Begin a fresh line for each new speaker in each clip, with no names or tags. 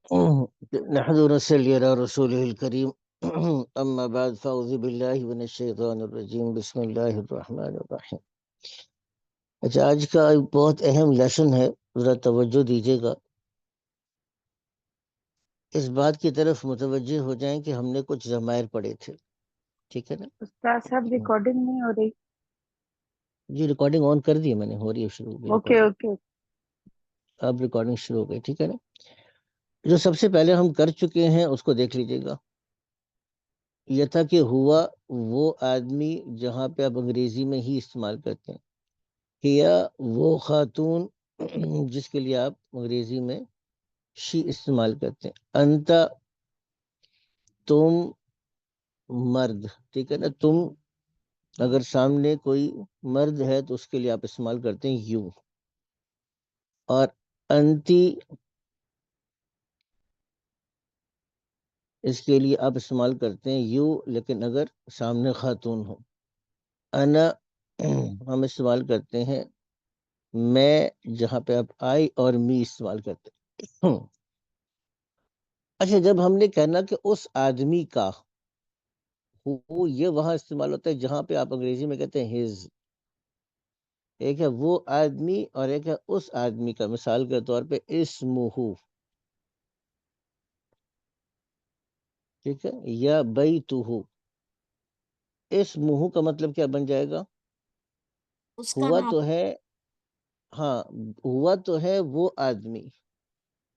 نحمده ونصلي على رسوله الكريم اما بعد فاعوذ بالله من الشیطان الرجیم بسم اللہ الرحمن الرحیم۔ اچھا، آج کا ایک بہت اہم لیسن ہے، ذرا توجہ دیجیے گا، اس بات کی طرف متوجہ ہو جائیں کہ ہم نے کچھ ضمائر پڑھے تھے، ٹھیک ہے نا؟
استاد صاحب ریکارڈنگ نہیں ہو رہی؟
جی ریکارڈنگ آن کر دی ہے میں نے، ہو رہی ہے شروع کی
اوکے
ریکارڈنگ،
اوکے
اب ریکارڈنگ شروع ہو گئی، ٹھیک ہے نا؟ جو سب سے پہلے ہم کر چکے ہیں اس کو دیکھ لیجیے گا۔ یہ تھا کہ ہوا وہ آدمی جہاں پہ آپ انگریزی میں ہی استعمال کرتے ہیں، ہیا وہ خاتون جس کے لیے آپ انگریزی میں شی استعمال کرتے ہیں، انتا تم مرد، ٹھیک ہے نا؟ تم اگر سامنے کوئی مرد ہے تو اس کے لیے آپ استعمال کرتے ہیں یو، اور انتی اس کے لیے آپ استعمال کرتے ہیں یو، لیکن اگر سامنے خاتون ہو۔ انا ہم استعمال کرتے ہیں میں، جہاں پہ آپ آئی اور می استعمال کرتے ہیں۔ اچھا، جب ہم نے کہنا کہ اس آدمی کا، وہ یہ وہاں استعمال ہوتا ہے جہاں پہ آپ انگریزی میں کہتے ہیں ہز، ایک ہے وہ آدمی اور ایک ہے اس آدمی کا، مثال کے طور پہ اسمہ، ٹھیک ہے، یا بیتہ۔ اسمہ کا مطلب کیا بن جائے گا؟ ہوا تو ہے، ہاں ہوا تو ہے وہ آدمی،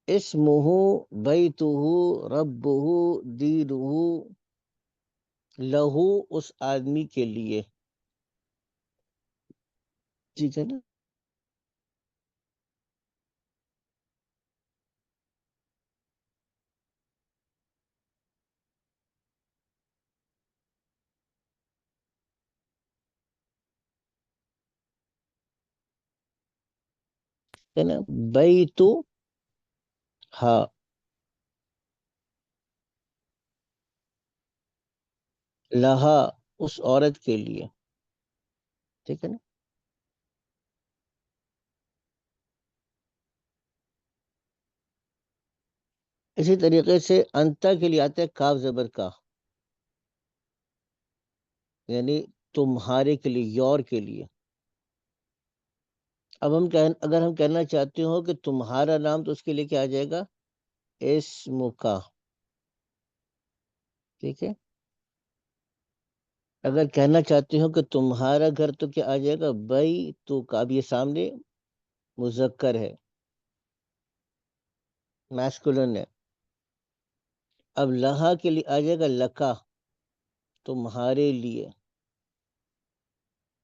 اسمہ بیتہ ربہ دینہ، لہو اس آدمی کے لیے، ٹھیک ہے نا؟ بیتہ ہا، لہا اس عورت کے لیے، ٹھیک ہے نا؟ اسی طریقے سے انتا کے لیے آتا ہے کاف زبر کا، یعنی تمہارے کے لیے، یور کے لیے۔ اب اگر ہم کہنا چاہتے ہو کہ تمہارا نام، تو اس کے لیے کیا آ جائے گا؟ اسم کا، ٹھیک ہے۔ اگر کہنا چاہتے ہو کہ تمہارا گھر، تو کیا آ جائے گا؟ بیتو کا۔ اب یہ سامنے مذکر ہے، میسکولن ہے۔ اب لہا کے لیے آ جائے گا لکا، تمہارے لیے۔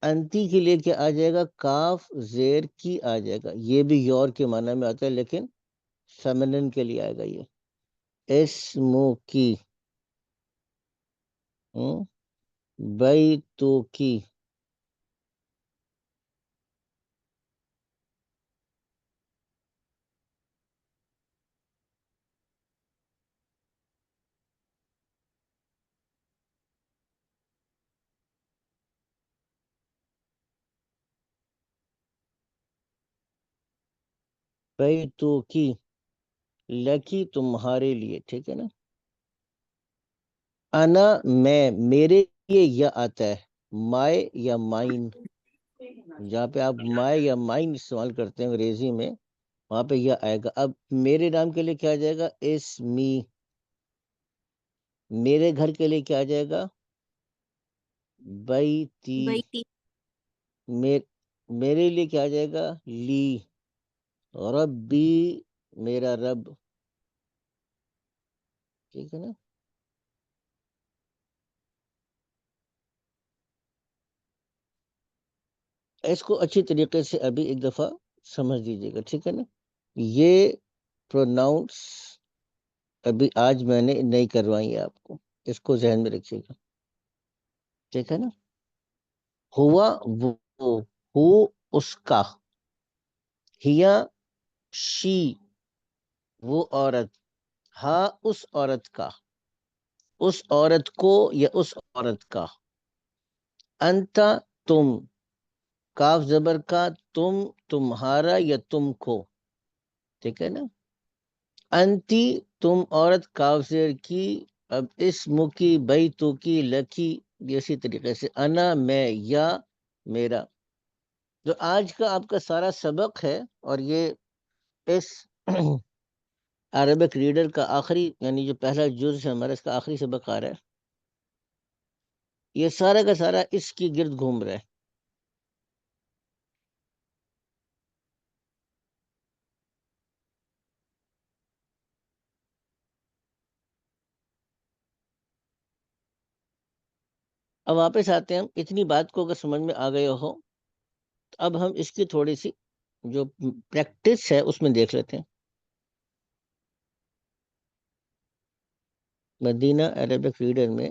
انتی کے لیے کیا آ جائے گا؟ کاف زیر کی آ جائے گا، یہ بھی یور کے معنی میں آتا ہے، لیکن فیمنن کے لیے آئے گا یہ، اسمو کی، بیتو کی۔ بیتو کی، لکی تمہارے لیے، ٹھیک ہے نا؟ انا میں، میرے لیے یہ آتا ہے مائے یا مائن، جہاں پہ آپ مائے یا مائن استعمال کرتے ہیں انگریزی میں، وہاں پہ یہ آئے گا۔ اب میرے نام کے لیے کیا آ جائے گا؟ اسمی۔ میرے گھر کے لیے کیا آ جائے گا؟ بیتی۔ میرے لیے کیا آ جائے گا؟ لی۔ ربی میرا رب، ٹھیک ہے نا؟ اس کو اچھی طریقے سے ابھی ایک دفعہ سمجھ دیجیے گا، ٹھیک ہے نا؟ یہ پروناؤنس ابھی آج میں نے نہیں کروائی ہے آپ کو، اس کو ذہن میں رکھیے گا، ٹھیک ہے نا؟ ہوا وہ، ہو اس کا، ہیا شی وہ عورت، ہاں اس عورت کا، اس عورت کو یا اس عورت کا۔ انتا تم، کاف زبر کا، تم تمہارا یا تم کو، ٹھیک ہے نا؟ انتی تم عورت کاف زیر کی، اب اسم کی بیتو کی لکی، اسی طریقے سے انا میں یا میرا. جو آج کا آپ کا سارا سبق ہے، اور یہ اس عربک ریڈر کا آخری، یعنی جو پہلا جز ہے ہمارا، اس کا آخری سبق آ رہا ہے، یہ سارا کا سارا اس کی گرد گھوم رہا ہے. اب واپس آتے ہیں ہم. اتنی بات کو اگر سمجھ میں آ گئے ہو، اب ہم اس کی تھوڑی سی جو پریکٹس ہے اس میں دیکھ لیتے ہیں. مدینہ عربک ریڈر میں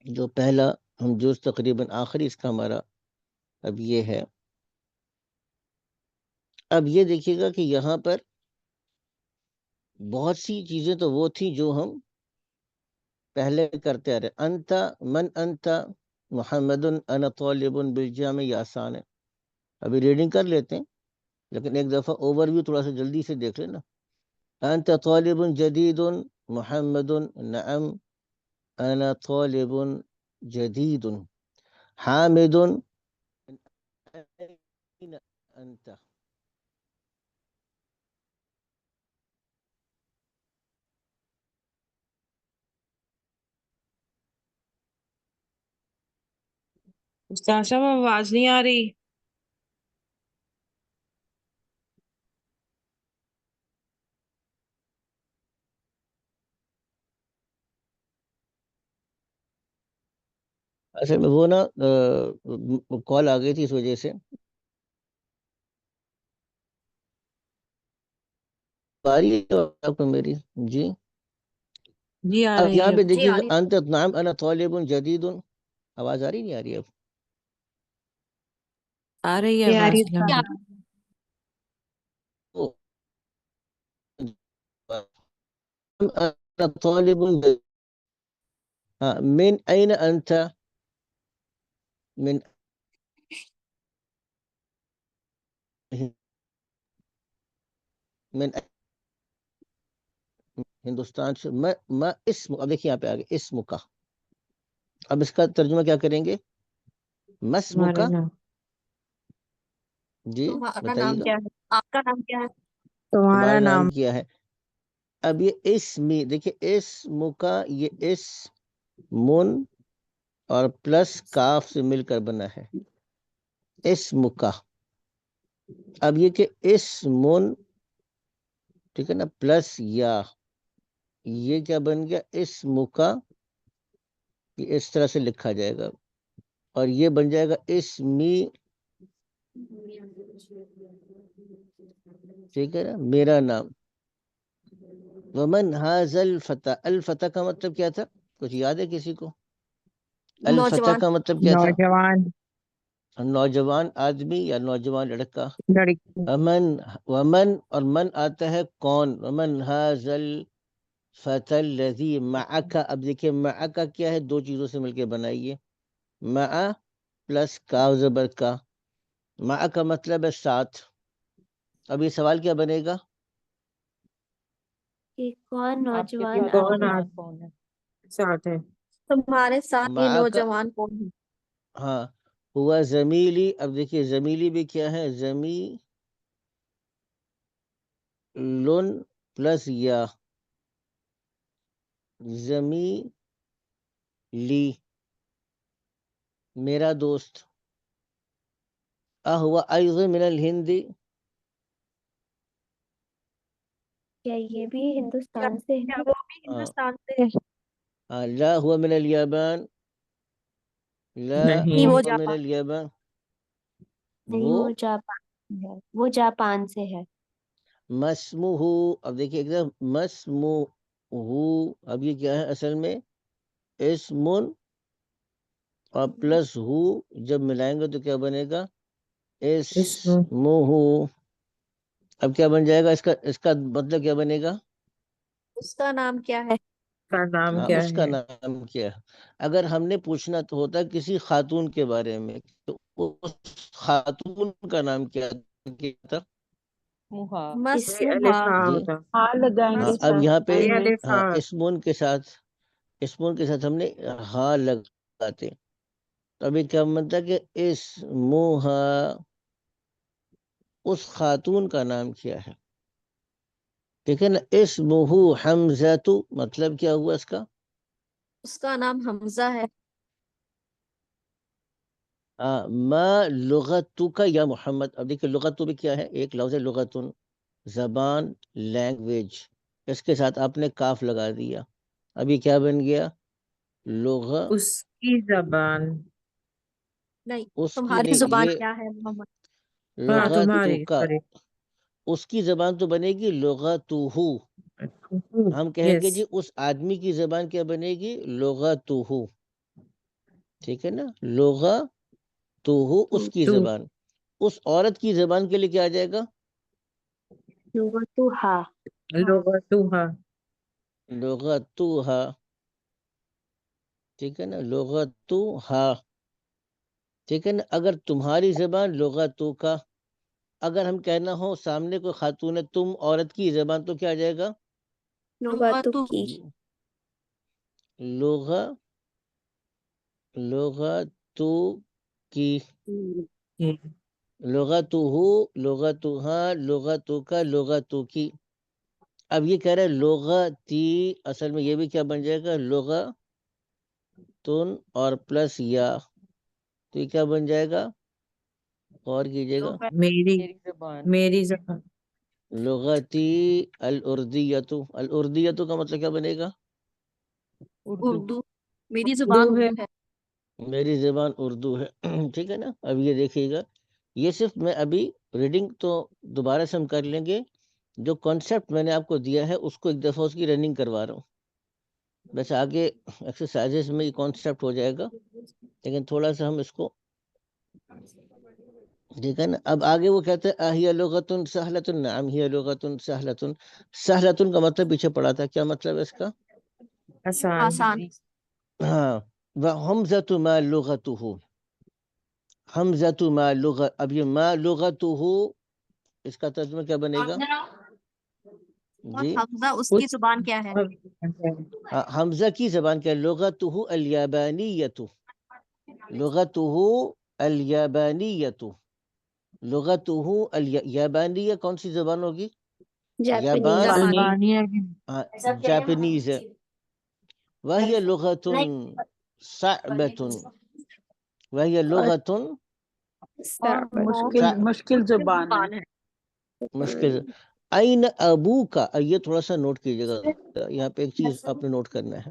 جو پہلا ہم جز تقریباً آخری اس کا ہمارا اب یہ ہے. اب یہ دیکھیے گا کہ یہاں پر بہت سی چیزیں تو وہ تھیں جو ہم پہلے کرتے آ رہے. انتا من انتا محمد انا طالب بالجامع، یہ آسان ہے، ابھی ریڈنگ کر لیتے ہیں، لیکن ایک دفعہ اوور ویو تھوڑا سا جلدی سے دیکھ لینا. انت طالب جدید محمد، نعم انا طالب جدید. حامد أين أنت؟
استاد صاحب آواز نہیں آ رہی.
اصل میں وہ نا کال آ گئی تھی، اس وجہ سے. آ رہی ہے آپ کو میری؟ جی.
جی آ
اب
رہی
یہاں
ہے.
پہ دیکھیے انت نعم انا طالب جدید. آواز آ رہی نہیں آ رہی اب؟
آ رہی ہے
یہ آ رہی
آواز.
ہے.
انا طالب من أين أنت؟ من من ہندوستان سے. ما اسم، اب دیکھیے یہاں پہ آگے اسم کا. اب اس کا ترجمہ کیا کریں گے؟ مسم
ہمارے
کا.
نام.
جی
تمہارا
بتائیے
نام
گا،
کیا ہے؟ آپ کا نام کیا ہے؟
تمہارا
تمہارا نام
نام.
کیا ہے؟ اب یہ اسمی دیکھیے، اسم کا یہ اسمن اور پلس کاف سے مل کر بنا ہے اسم کا. اب یہ کہ اسمن، ٹھیک ہے نا، پلس یا، یہ کیا بن گیا؟ اسم کا. یہ اس طرح سے لکھا جائے گا، اور یہ بن جائے گا اسمی. ٹھیک ہے نا، میرا نام. ومن هذا الفتى، الفتى کا مطلب کیا تھا؟ کچھ یاد ہے کسی کو؟ الفتى کا مطلب کیا تھا؟
نوجوان
نوجوان آدمی یا نوجوان لڑکا.
لڑکی.
ومن اور من آتا ہے کون. ومن هذا الفتى الذي معك. اب دیکھیں معك کیا ہے؟ دو چیزوں سے مل کے بنائیے. مع پلس کاف زبر کا. مع کا مطلب ہے ساتھ. اب یہ سوال کیا بنے گا؟
کہ کون نوجوان
کون
آدمی
کون ہے ساتھ ہے؟
تمہارے ساتھ یہ
مع کا،
نوجوان کون ہے؟
ہاں، ہوا زمیلی. اب دیکھیے زمیلی بھی کیا ہے؟ لن پلس یا، زمیلی میرا دوست. اہوا ایضا من الہندی.
کیا یہ بھی ہندوستان سے
کیا
ہے؟
وہ بھی ہندوستان سے ہے؟
لا ہوا من الیابان. لا
نہیں.
وہ
ہوا من
جاپان
الیابان.
نہیں،
وہ
وہ جاپان سے ہے. وہ جاپان سے ہے.
مسمہ. اب دیکھیے ایک دم مسمہ. اب یہ کیا ہے اصل میں؟ اسمن اور پلس ہو جب ملائیں گے تو کیا بنے گا؟ اسمہ. اب کیا بن جائے گا اس کا مطلب کیا بنے گا؟
اس کا نام کیا ہے؟
کا نام
ہاں،
کیا
اس کا
ہے؟
نام کیا ہے. اگر ہم نے پوچھنا تو ہوتا کسی خاتون کے بارے میں، تو اس خاتون کا نام کیا تھا؟
یہ الف
مسموہا
ہاں
جی
ہوتا
ہاں لگائیں گے
اب
ساتھ
یہاں پہ
یہ الف
ہاں
ہاں
اسمون کے ساتھ ہم نے ہاں لگاتے، تو ابھی کیا بنتا کہ اسموہا، اس خاتون کا نام کیا ہے، ٹھیک ہے نا. اسمہ حمزہ، مطلب کیا ہوا اس کا؟
اس کا نام حمزہ ہے.
ما لغتک یا محمد. اب دیکھیں لغت بھی کیا ہے، ایک لفظ ہے لغتن، زبان، لینگویج، اس کے ساتھ آپ نے کاف لگا دیا، ابھی کیا بن گیا؟
اس کی زبان.
نہیں،
اس کی
تمہاری
نہیں،
زبان
یہ
کیا ہے محمد؟
ہاں تمہاری
لغتک،
سوری.
اس کی زبان تو بنے گی لغتہ. ہم کہیں گے
یس
جی اس آدمی کی زبان کیا بنے گی؟ لغتہ. ٹھیک ہے نا، لغتہ اس کی
تو
زبان. اس عورت کی زبان کے لیے کیا آ جائے گا؟
لغتها.
لغتها.
لغتها. ٹھیک ہے نا، لغتها. ٹھیک ہے نا، اگر تمہاری زبان لغتو کا، اگر ہم کہنا ہو سامنے کوئی خاتون ہے، تم عورت کی زبان، تو کیا آ جائے گا؟
لغتو کی.
جی، لغتو کی، لغتہ، لغتها، لغتو کا، لغتو کی. اب یہ کہہ رہا ہے لغتی، اصل میں یہ بھی کیا بن جائے گا؟ لغتن اور پلس یا، تو یہ کیا بن جائے گا؟ غور کیجیے گا.
میری زبان.
لغتی الاردیت، الاردیت کا مطلب کیا بنے گا؟
اردو. میری زبان
اردو ہے.
اردو ہے.
میری زبان اردو ہے. ٹھیک ہے نا. اب یہ دیکھیے گا، یہ صرف میں ابھی ریڈنگ تو دوبارہ سے ہم کر لیں گے، جو کانسیپٹ میں نے آپ کو دیا ہے اس کو ایک دفعہ اس کی رننگ کروا رہا ہوں. ویسے آگے ایکسرسائزز میں یہ کانسیپٹ ہو جائے گا، لیکن تھوڑا سا ہم اس کو، ٹھیک ہے نا. اب آگے وہ کہتے ہیں اہی لغتن سہلتن، نعم ہی لغتن سہلتن. سہلتن کا مطلب پیچھے پڑا تھا، کیا مطلب ہے اس کا؟
آسان.
آسان.
ہاں. وحمزۃ ما لغتہ، حمزۃ ما لغت. اب یہ ما لغتہ، اس کا ترجمہ کیا بنے گا؟
اور
جی،
حمزہ اس کی زبان کیا ہے؟
حمزہ کی زبان کیا؟ لغتہ الیابانیۃ، لغتہ الیابانیۃ، لغتہ الیابانیہ. کون سی زبان ہوگی؟
جاپانیز.
یابان،
جاپانی.
جاپنیز ہے. وہی لغت صعبۃ، وہی
اور
لغت
مشکل زبان ہے.
مشکل. این ابو کا، یہ تھوڑا سا نوٹ کیجیے گا، یہاں پہ ایک چیز آپ نے نوٹ کرنا ہے.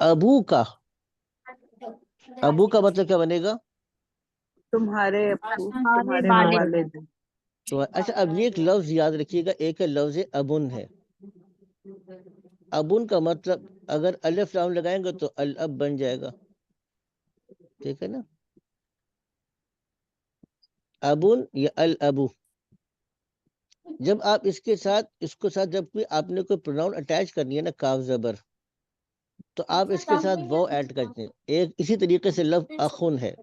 ابو کا، ابو کا مطلب کیا بنے گا؟
تمہارے ابو،
تمہارے
تمہارے
والد.
والد.
تو اچھا، اب یہ ایک لفظ یاد رکھیے گا، ایک لفظ ابن ہے. ابن کا مطلب اگر الف لام لگائیں گے تو الاب بن جائے گا. ٹھیک ہے نا، ابن یا الابو. جب آپ اس کے ساتھ جب بھی آپ نے کوئی پروناؤن اٹیچ کرنی ہے نا، کاف زبر، تو آپ اس کے ساتھ وہ ایڈ کرتے ہیں. ایک اسی طریقے سے لفظ اخن ہے.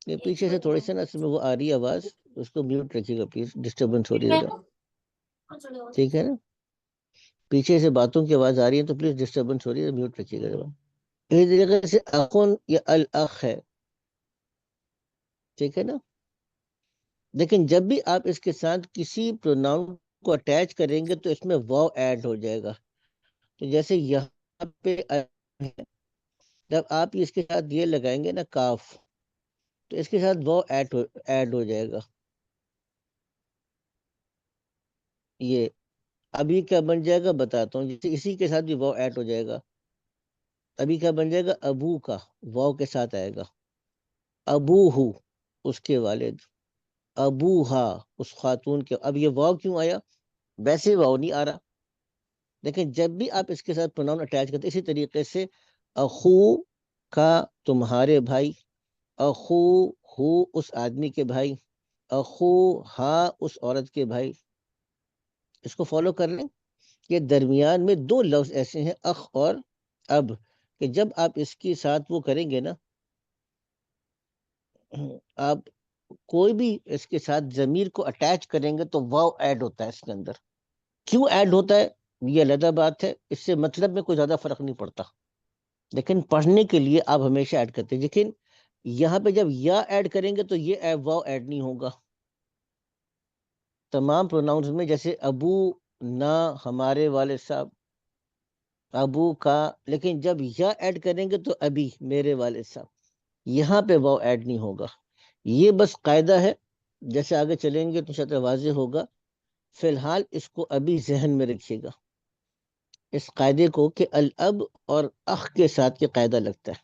یہ پیچھے سے تھوڑی سی نا اس میں وہ آ رہی ہے آواز، اس کو میوٹ رکھیے گا پلیز، ڈسٹربنس ہو رہی ہے ادھر. ٹھیک ہے نا، پیچھے سے باتوں کی آواز آ رہی ہے تو پلیز ڈسٹربنس ہو رہی ہے، میوٹ رکھیے گا. اسی طریقے سے اخن یا الاخ ہے. ٹھیک ہے نا. لیکن جب بھی آپ اس کے ساتھ کسی پروناؤن کو اٹیچ کریں گے تو اس میں واو ایڈ ہو جائے گا. تو جیسے یہاں پہ جب آپ اس کے ساتھ یہ لگائیں گے نا کاف، تو اس کے ساتھ واو ایڈ ہو جائے گا. یہ ابھی کیا بن جائے گا بتاتا ہوں، جیسے اسی کے ساتھ بھی واو ایڈ ہو جائے گا. ابھی کیا بن جائے گا؟ ابو کا واو کے ساتھ آئے گا. ابو ہو اس کے والد، ابو ہا اس خاتون کے. اب یہ واو کیوں آیا؟ ویسے واو نہیں آ رہا، لیکن جب بھی آپ اس کے ساتھ پروناؤن اٹیچ کرتے اسی طریقے سے اخو کا تمہارے بھائی، اخو ہو اس آدمی کے بھائی، اخو ہا اس عورت کے بھائی. اس کو فالو کر لیں. یہ درمیان میں دو لفظ ایسے ہیں، اخ اور اب، کہ جب آپ اس کے ساتھ وہ کریں گے نا، آپ کوئی بھی اس کے ساتھ ضمیر کو اٹیچ کریں گے تو واو ایڈ ہوتا ہے اس کے اندر. کیوں ایڈ ہوتا ہے یہ علیحدہ بات ہے، اس سے مطلب میں کوئی زیادہ فرق نہیں پڑتا، لیکن پڑھنے کے لیے آپ ہمیشہ ایڈ کرتے ہیں. لیکن یہاں پہ جب یا ایڈ کریں گے تو یہ واو ایڈ نہیں ہوگا تمام پروناؤنز میں. جیسے ابو نہ ہمارے والد صاحب، ابو کا، لیکن جب یا ایڈ کریں گے تو ابھی میرے والد صاحب، یہاں پہ واو ایڈ نہیں ہوگا. یہ بس قاعدہ ہے، جیسے آگے چلیں گے تو شاید واضح ہوگا. فی الحال اس کو ابھی ذہن میں رکھیے گا، اس قاعدے کو کہ الاب اور اخ کے ساتھ یہ قاعدہ لگتا ہے.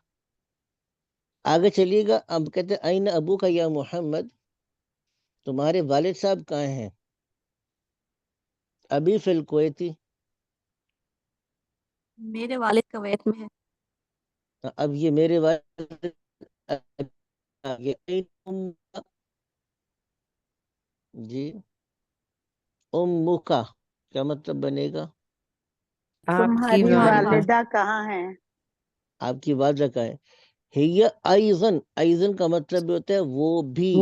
آگے چلیے گا. اب کہتے ہیں این ابو کا یا محمد، تمہارے والد صاحب کہاں ہیں؟ ابھی فی الکویتی،
میرے والد کویت میں ہے.
اب یہ میرے والد آگے این جی امو کا کیا مطلب بنے گا؟
آپ کی
تمہاری
والدہ
والدہ کہاں ہیں؟
آپ کی والدہ کا ہے. ہی ایضن، ایضن کا مطلب بھی ہوتا ہے وہ بھی.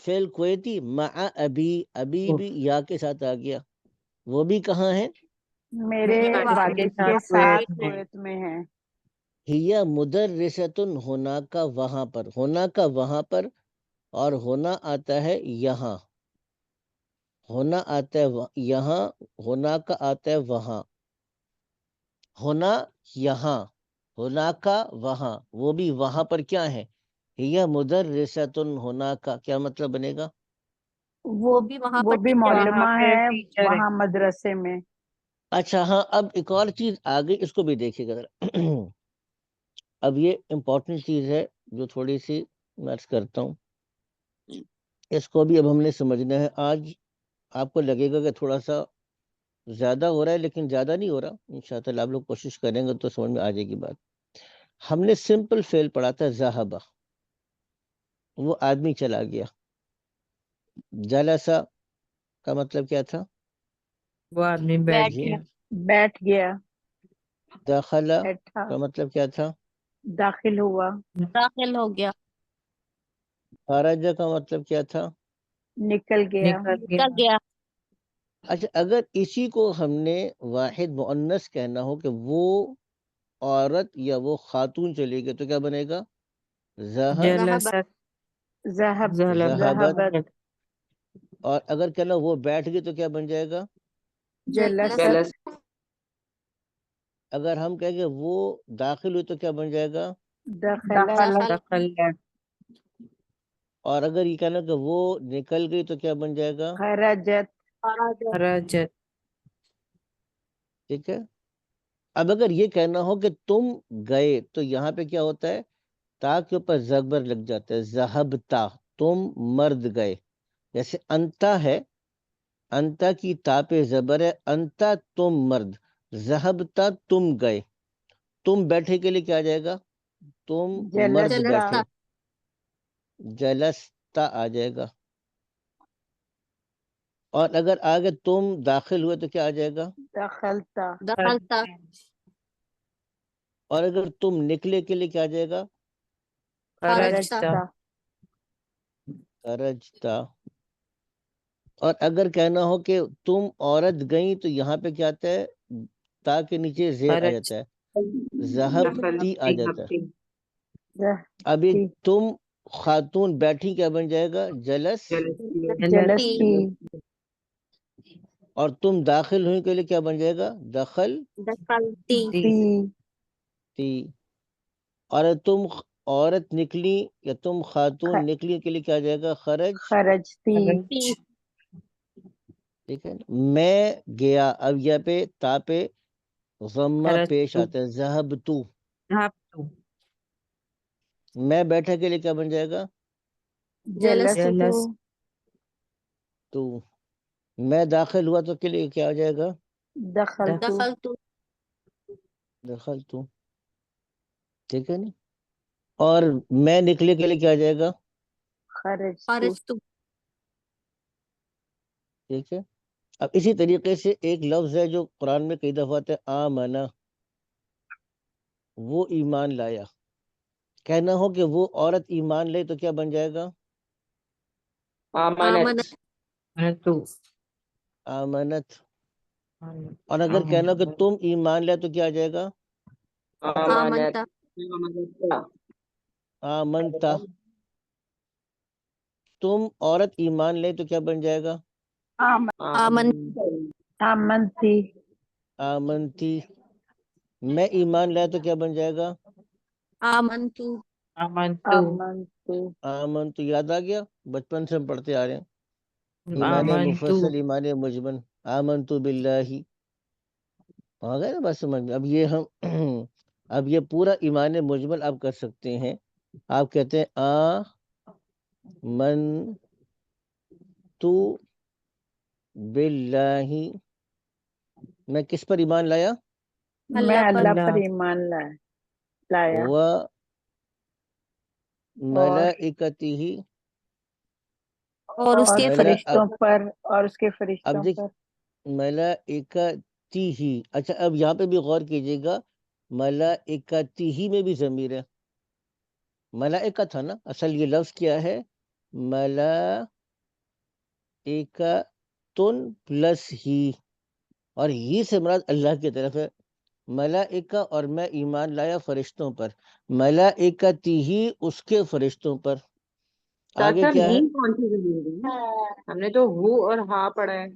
فعل کویتی مع ابھی، ابھی بھی یا کے ساتھ آ گیا. وہ بھی کہاں ہے؟
میرے والد کے ساتھ کویت میں ہیں.
ہی مدرستن، ہونا کا وہاں پر، ہونا کا وہاں پر، اور ہونا آتا ہے یہاں، ہونا آتا ہے یہاں، ہونا کا آتا ہے وہاں، ہونا یہاں، ہونا کا وہاں، وہ بھی وہاں پر کیا ہے؟ ہی مدرستن، ہونا کا کیا مطلب بنے گا؟
وہ بھی وہاں
وہ
پر
بھی
ٹیچر ہے.
معلمہ ہے وہاں مدرسے میں.
اچھا ہاں، اب ایک اور چیز آ گئی، اس کو بھی دیکھیے گا ذرا. اب یہ امپورٹنٹ چیز ہے جو تھوڑی سی میں عرض کرتا ہوں، اس کو بھی اب ہم نے سمجھنا ہے. آج آپ کو لگے گا کہ تھوڑا سا زیادہ ہو رہا ہے، لیکن زیادہ نہیں ہو رہا. انشاءاللہ آپ لوگ کوشش کریں گے تو سمجھ میں آ جائے گی بات. ہم نے سمپل فعل پڑھا تھا ذہبہ، وہ آدمی چلا گیا. جلسہ کا مطلب کیا تھا؟
وہ آدمی بیٹھ
بیٹھ
جی.
گیا.
بیٹھ گیا،
دخلا
بیٹھا،
کا مطلب کیا تھا؟
داخل ہوا،
داخل ہو گیا،
خارجہ کا مطلب کیا تھا؟
نکل گیا.
نکل
نکل گیا.
اچھا اگر اسی کو ہم نے واحد مؤنث کہنا ہو کہ وہ عورت یا وہ خاتون چلے گی تو کیا بنے گا؟ ذہب،
جلست،
ذہب،
ذہبت.
ذہبت،
اور اگر کہنا وہ بیٹھ گئی تو کیا بن جائے گا؟
جلست،
اگر ہم کہیں گے وہ داخل ہوئی تو کیا بن جائے گا؟
دخلت،
دخل،
اور اگر یہ کہنا کہ وہ نکل گئی تو کیا بن جائے گا؟
خرجت،
خرجت.
ٹھیک ہے. اب اگر یہ کہنا ہو کہ تم گئے تو یہاں پہ کیا ہوتا ہے؟ تا کے اوپر زبر لگ جاتا ہے، ذہبتا، تم مرد گئے. جیسے انتا ہے، انتا کی تا پہ زبر ہے، انتا تم مرد، ذہبتا تم گئے. تم بیٹھے کے لیے کیا آ جائے گا؟ تم مرد
جلستا،
بیٹھے، جلستا آ جائے گا. اور اگر آگے تم داخل ہوئے تو کیا آ جائے گا؟
دخلتا،
دخلتا،
اور اگر تم نکلے کے لیے کیا آ جائے گا؟
خرجتا،
خرجتا. اور اگر کہنا ہو کہ تم عورت گئیں تو یہاں پہ کیا آتا ہے؟ تا کے نیچے زیر آ جاتا ہے، ذہبتی آ جاتا ہے. ابھی
ذہبتی،
تم خاتون بیٹھی کیا بن جائے گا؟ جلس.
جلستی،
اور تم داخل ہوئی کے لیے کیا بن جائے گا؟ دخل
دخلتی،
تی،
تی. اور تم عورت نکلی یا تم خاتون نکلی کے لیے کیا جائے گا؟ خرج.
خرجتی،
ٹھیک ہے. میں گیا، اب یہاں پہ تا پہ ضمہ پیش آتا ہے، ذہبتو. میں بیٹھا کے لیے کیا بن جائے گا؟
جلستو،
تو. میں داخل ہوا تو کے لیے کیا ہو جائے گا؟
دخلتو،
دخلتو،
دخل تو. ٹھیک ہے نا. اور میں نکلے کے لیے کیا آ جائے گا؟
خرجتو،
خرجتو.
ٹھیک ہے. اب اسی طریقے سے ایک لفظ ہے جو قرآن میں کئی دفعہ آتا ہے، آمنا، وہ ایمان لایا. کہنا ہو کہ وہ عورت ایمان لے تو کیا بن جائے گا؟
آمنت
تو
آمنت. اور اگر کہنا کہ تم ایمان لے تو کیا آ جائے گا؟
آمنتا
آمنتا. تم عورت ایمان لے تو کیا بن جائے گا؟
آمن
آمنتی
آمنتی. میں ایمان لیا تو کیا بن جائے گا؟
آمنتو
آمنتی
آمن. تو یاد آ گیا، بچپن سے ہم پڑھتے آ رہے ہیں. ایمان مفصل، ایمان مجمل. آمنتو باللہ. آ گئے نا بس سمجھ میں. اب یہ ہم اب یہ پورا ایمان مجمل آپ کر سکتے ہیں. آپ کہتے ہیں من تو باللہ. میں کس پر ایمان لایا؟
میں
اللہ پر
اللہ پر ایمان لایا
و ملائکتہ.
اور اس کے
اور فرشتوں پر اور اس کے فرشتوں
اب دیکھ
پر
ملائکتہ. اچھا اب یہاں پہ بھی غور کیجئے گا، ملائکتہ میں بھی ضمیر ہے. ملائکہ تھا نا اصل، یہ لفظ کیا ہے؟ ملائکتن پلس ہی، اور ہی سے مراد اللہ کی طرف ہے. ملائکہ اور میں ایمان لایا فرشتوں پر. ملائکتہ اس کے فرشتوں پر. آگے کیا ہے؟
کون سی ضمیر ہے؟ ہم نے تو ہو اور ہا پڑھا ہے.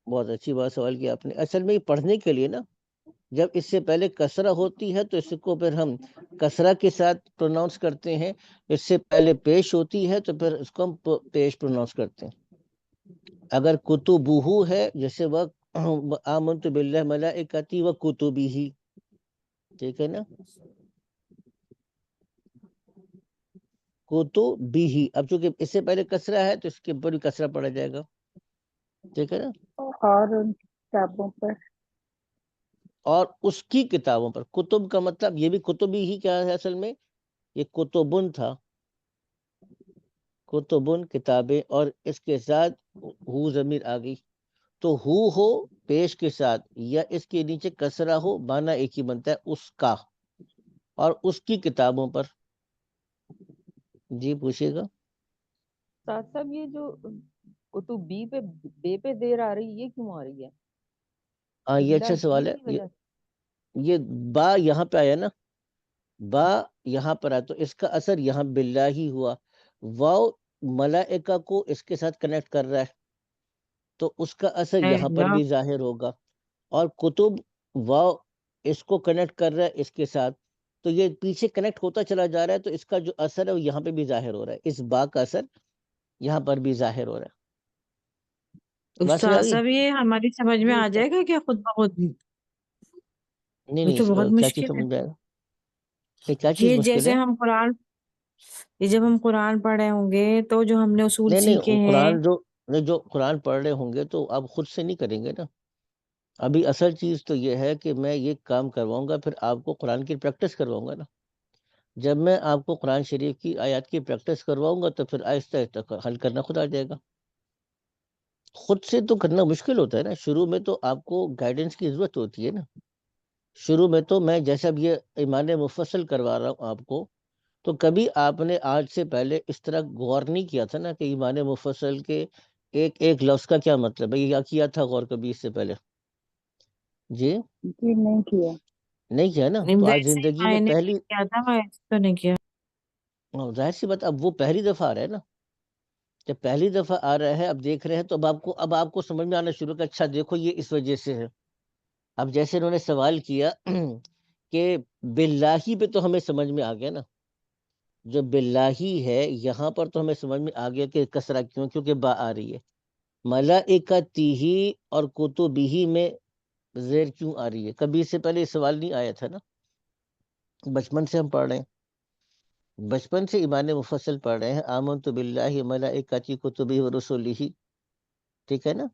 بہت اچھی بات سوال کیا آپ نے. اصل میں یہ پڑھنے کے لیے نا، جب اس سے پہلے کسرہ ہوتی ہے تو اس کو پھر ہم کسرہ کے ساتھ پروناؤنس کرتے ہیں. اس سے پہلے پیش ہوتی ہے تو پھر اس کو ہم پیش پروناؤنس کرتے ہیں. اگر کتبہ ہے، جیسے وقت آمنت باللہ ملائکتی و کتبہ، ٹھیک ہے نا؟ کتبہ. اب چونکہ اس سے پہلے کسرہ ہے تو اس کے اوپر بھی کسرہ پڑا جائے گا، ٹھیک ہے نا؟
اور ان کتابوں پر
اور اس کی کتابوں پر. کتب کا مطلب یہ بھی کتب ہی کیا ہے اصل میں؟ یہ کتبن تھا. کتبن کتابیں، اور اس کے ساتھ ہو ضمیر آ گئی. تو ہو پیش کے ساتھ یا اس کے نیچے کسرہ ہو، معنی ایک ہی بنتا ہے، اس کا. اور اس کی کتابوں پر. جی پوچھئے گا.
ساتھ صاحب یہ جو کتب بے پہ دیر آ رہی یہ کیوں آ رہی ہے؟
ہاں یہ اچھا سوال ہے. یہ با یہاں پہ آیا نا، با یہاں پر آیا تو اس کا اثر یہاں باللہ ہی ہوا. واو ملائکہ کو اس کے ساتھ کنیکٹ کر رہا ہے تو اس کا اثر یہاں پر بھی ظاہر ہوگا. اور کتب واو اس کو کنیکٹ کر رہا ہے اس کے ساتھ، تو یہ پیچھے کنیکٹ ہوتا چلا جا رہا ہے، تو اس کا جو اثر ہے وہ یہاں پہ بھی ظاہر ہو رہا ہے. اس با کا اثر یہاں پر بھی ظاہر ہو رہا ہے. بات سمجھ آ
استاد
گئی؟
صاحب یہ ہماری سمجھ میں آ جائے گا کیا خود بخود؟
نہیں
یہ تو بہت
کیا چیز
مشکل ہے.
سمجھ میں آئے گا؟ کیا چیز
یہ
مشکل
جیسے
ہے؟
ہم قرآن، یہ جب ہم قرآن پڑھے ہوں گے تو جو ہم نے اصول
نہیں
سیکھے ہیں.
قرآن جو قرآن پڑھ رہے ہوں گے تو آپ خود سے نہیں کریں گے نا. ابھی اصل چیز تو یہ ہے کہ میں یہ کام کرواؤں گا، پھر آپ کو قرآن کی پریکٹس کرواؤں گا نا. جب میں آپ کو قرآن شریف کی آیات کی پریکٹس کرواؤں گا تو پھر آہستہ آہستہ حل کرنا خود آ جائے گا. خود سے تو کرنا مشکل ہوتا ہے نا. شروع میں تو آپ کو گائیڈنس کی ضرورت ہوتی ہے نا. شروع میں تو میں جیسا اب یہ ایمان مفصل کروا رہا ہوں آپ کو، تو کبھی آپ نے آج سے پہلے اس طرح غور نہیں کیا تھا نا کہ ایمان مفصل کے ایک ایک لفظ کا کیا مطلب ہے. یہ کیا تھا غور کبھی اس سے پہلے؟ جی
نہیں کیا.
نہیں کیا نا. تو آج
ویسے
زندگی میں
میں نے
پہلی،
کیا تھا، ویسے تو نہیں کیا.
ظاہر سی بات، اب وہ پہلی دفعہ آ رہا ہے نا. جب پہلی دفعہ آ رہا ہے، اب دیکھ رہے ہیں، تو اب آپ کو سمجھ میں آنا شروع کہ اچھا دیکھو یہ اس وجہ سے ہے. اب جیسے انہوں نے سوال کیا کہ باللہ پہ تو ہمیں سمجھ میں آ گیا نا. جو باللہ ہے یہاں پر تو ہمیں سمجھ میں آ گیا کہ کسرہ کیوں، کیونکہ با آ رہی ہے. ملائکتہ اور کتبہ میں زیر کیوں آ رہی ہے؟ کبھی اس سے پہلے یہ سوال نہیں آیا تھا نا. بچپن سے ہم پڑھ رہے ہیں، بچپن سے ایمان مفصل پڑھ رہے ہیں. آمنت باللہ ملائکتہ کتبہ ورسلہ، ٹھیک ہے نا.